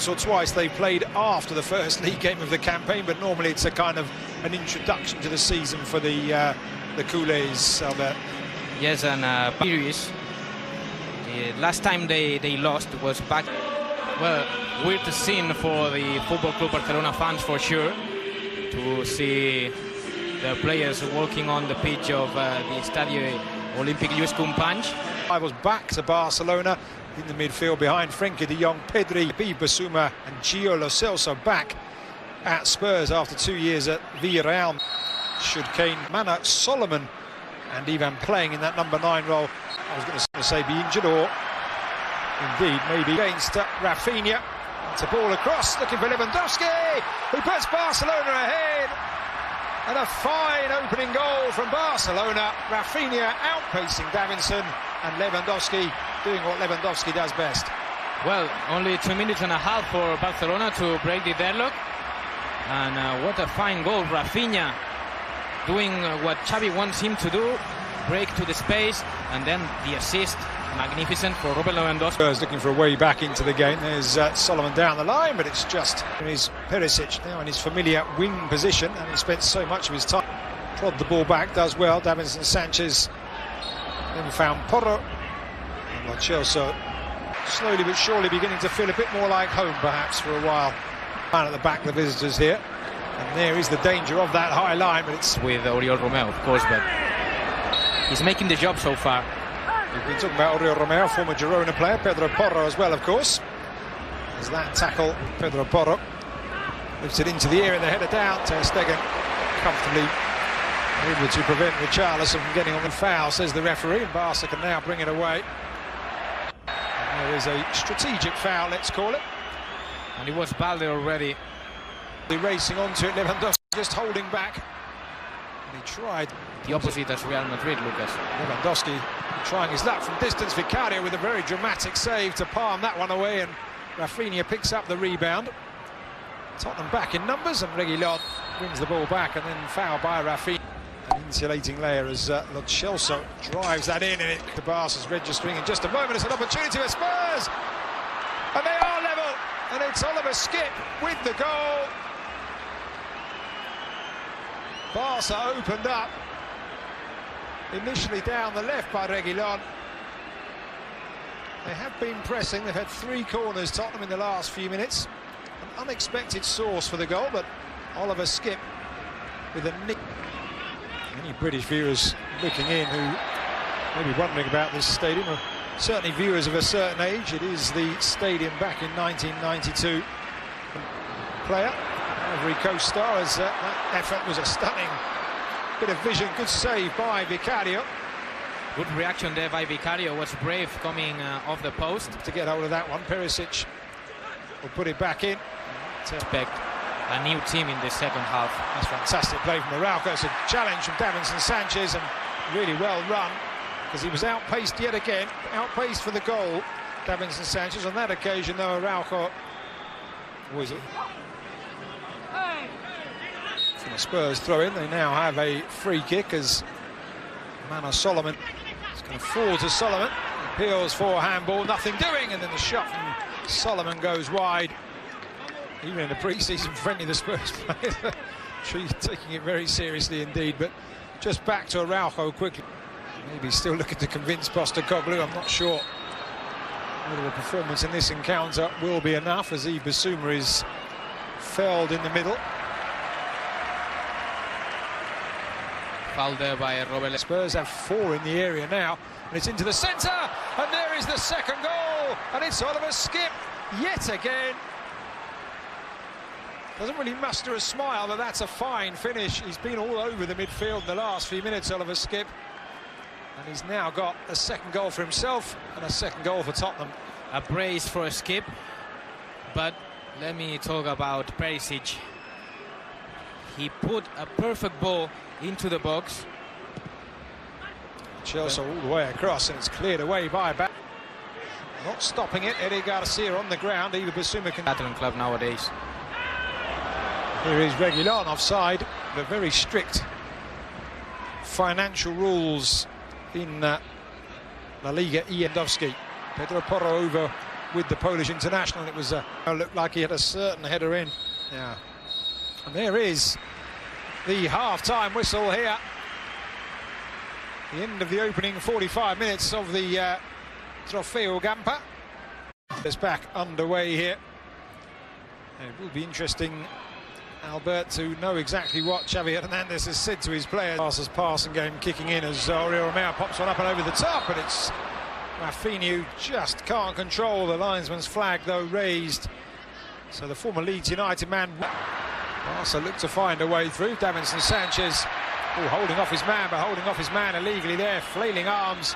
or twice they played after the first league game of the campaign, but normally it's a kind of an introduction to the season for the Culés, Albert. Yes, and series. The last time they lost was back. Well, weird scene for the Football Club Barcelona fans for sure, to see the players walking on the pitch of the Estadio Olímpic Lluís Companys. I was back to Barcelona in the midfield behind Frenkie de Jong, Pedri, Bissouma and Gio Lo Celso back at Spurs after 2 years at Villarreal. Should Kane, Mana, Solomon and Ivan playing in that number 9 role, I was going to say be injured, or indeed maybe against Rafinha. It's a ball across, looking for Lewandowski, who puts Barcelona ahead. And a fine opening goal from Barcelona. Rafinha outpacing Davinson, and Lewandowski doing what Lewandowski does best. Well, only 2 minutes and a half for Barcelona to break the deadlock. And what a fine goal. Rafinha doing what Xavi wants him to do, break to the space, and then the assist. Magnificent for Robert Lewandowski. Spurs looking for a way back into the game. There's Solomon down the line, but it's just his Perisic now in his familiar wing position, and he spent so much of his time. Trod the ball back, does well. Davinson Sanchez then found Porro. And Lo Celso slowly but surely beginning to feel a bit more like home, perhaps, for a while. And at the back, the visitors here. And there is the danger of that high line, but it's with Oriol Romeu, of course, but he's making the job so far. We've been talking about Oriol Romeu, former Girona player, Pedro Porro as well, of course. As that tackle, Pedro Porro lifts it into the air and the header down. Ter Stegen comfortably able to prevent Richarlison from getting on the foul, says the referee, and Barca can now bring it away. And there is a strategic foul, let's call it. And it was Balde already. Racing onto it, Lewandowski just holding back. And he tried the opposite as Real Madrid, Lucas. Lewandowski trying his luck from distance. Vicario with a very dramatic save to palm that one away, and Rafinha picks up the rebound. Tottenham back in numbers, and Reguilón wins the ball back, and then foul by Rafinha. An insulating layer as Lo Celso drives that in, and the Barca's registering in just a moment. It's an opportunity for Spurs, and they are level, and it's Oliver Skipp with the goal. Barca opened up, initially down the left by Reguilón. They have been pressing, they've had 3 corners, Tottenham, in the last few minutes. An unexpected source for the goal, but Oliver Skipp with a nick. Any British viewers looking in who may be wondering about this stadium, or certainly viewers of a certain age, it is the stadium back in 1992. Player, Ivory Coast star, as that effort was a stunning bit of vision, good save by Vicario. Good reaction there by Vicario, was brave coming off the post. To get hold of that one, Perisic will put it back in. To expect a new team in the second half. That's fantastic play from Araujo. It's a challenge from Davinson Sanchez, and really well run, because he was outpaced yet again, outpaced for the goal. Davinson Sanchez on that occasion, though, Araujo was it? From a Spurs throw in. They now have a free kick as Mana Solomon is going to fall to Solomon. Appeals for handball, nothing doing, and then the shot from Solomon goes wide. Even in the pre-season friendly, the Spurs players taking it very seriously indeed. But just back to Araujo quickly. Maybe still looking to convince Postecoglou. I'm not sure whether the performance in this encounter will be enough, as Bissouma is felled in the middle. Foul there by Robert. Spurs have 4 in the area now, and it's into the centre, and there is the second goal, and it's Oliver Skipp yet again. Doesn't really muster a smile, but that's a fine finish. He's been all over the midfield in the last few minutes, Oliver Skipp, and he's now got a second goal for himself and a second goal for Tottenham. A brace for a Skipp, but let me talk about Perisic. He put a perfect ball into the box. Chelsea all the way across, and it's cleared away by back. Not stopping it, Eddie Garcia on the ground. Either Bissouma can... Catalan club nowadays. Here is Reguilón offside, but very strict financial rules in La Liga. Lewandowski. Pedro Porro over with the Polish international. It was looked like he had a certain header in. Yeah, and there is the half-time whistle here. The end of the opening 45 minutes of the Trofeo Gampa. It's back underway here. And it will be interesting, Albert, to know exactly what Xavi Hernandez has said to his players. Barca's passing game kicking in as Oriol Romeo pops one up and over the top, and it's Rafinha who just can't control the linesman's flag, though raised. So the former Leeds United man, Barca look to find a way through. Davinson Sanchez, holding off his man, but holding off his man illegally there, flailing arms.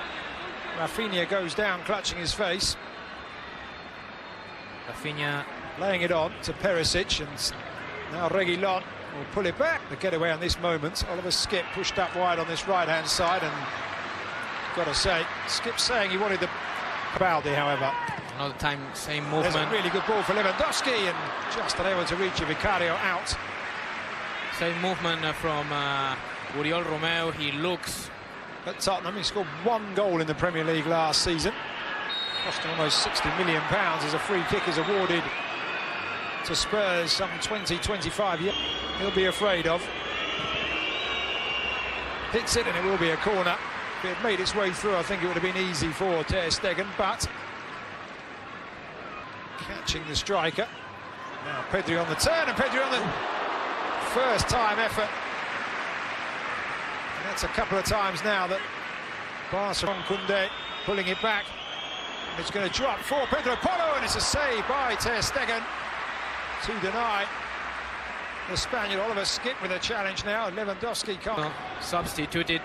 Rafinha goes down, clutching his face. Rafinha laying it on to Perisic, and now Reguilon will pull it back. The getaway on this moment. Oliver Skip pushed up wide on this right-hand side, and got to say, Skip's saying he wanted the Baldi, however. Another time, same movement. There's a really good ball for Lewandowski, and just unable to reach it. Vicario out. Same movement from Oriol Romeo. He looks at Tottenham. He scored 1 goal in the Premier League last season, costing almost £60 million as a free kick is awarded to Spurs some 20-25 years. He'll be afraid of. Hits it, and it will be a corner. If it had made its way through, I think it would have been easy for Ter Stegen, but catching the striker. Now Pedri on the turn, and Pedri on the first time effort. And that's a couple of times now that Barcelona Koundé pulling it back. And it's going to drop for Pedro Porro, and it's a save by Ter Stegen to deny the Spaniard. Oliver Skip with a challenge now. Lewandowski can't. Substituted,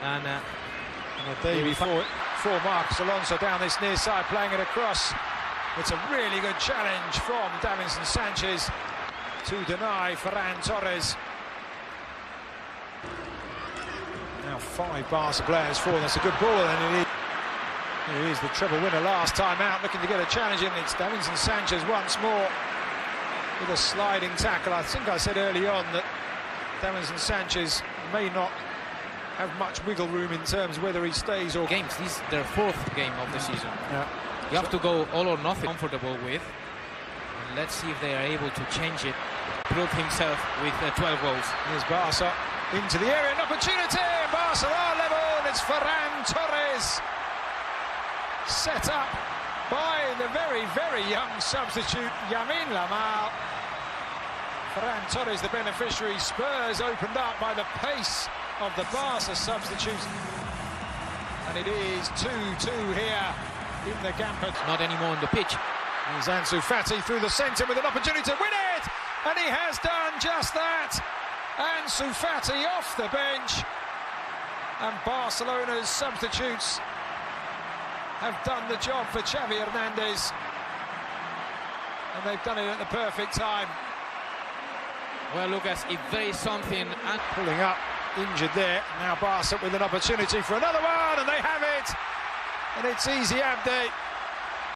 and the day before Marcos Alonso down this near side, playing it across. It's a really good challenge from Davinson Sanchez to deny Ferran Torres. Now 5 Barca players for. That's a good ball, and he is the treble winner last time out, looking to get a challenge in. It's Davinson Sanchez once more with a sliding tackle. I think I said early on that Davinson Sanchez may not have much wiggle room in terms of whether he stays or... Games, this is their 4th game of the season. Yeah. You have to go all or nothing, comfortable with. And let's see if they are able to change it. Prove himself with 12 goals. Here's Barca into the area, an opportunity. Barca are level. It's Ferran Torres, set up by the very, very young substitute Yamin Lamal. Ferran Torres, the beneficiary. Spurs opened up by the pace of the Barca substitute, and it is 2-2 here in the Gampa. Not anymore on the pitch. Here's Ansu Fati through the centre with an opportunity to win it, and he has done just that. Ansu Fati off the bench, and Barcelona's substitutes have done the job for Xavi Hernandez, and they've done it at the perfect time. Well, Lucas, if there is something... Pulling up, injured there. Now Barca with an opportunity for another one, and they have it. And it's Easy Abde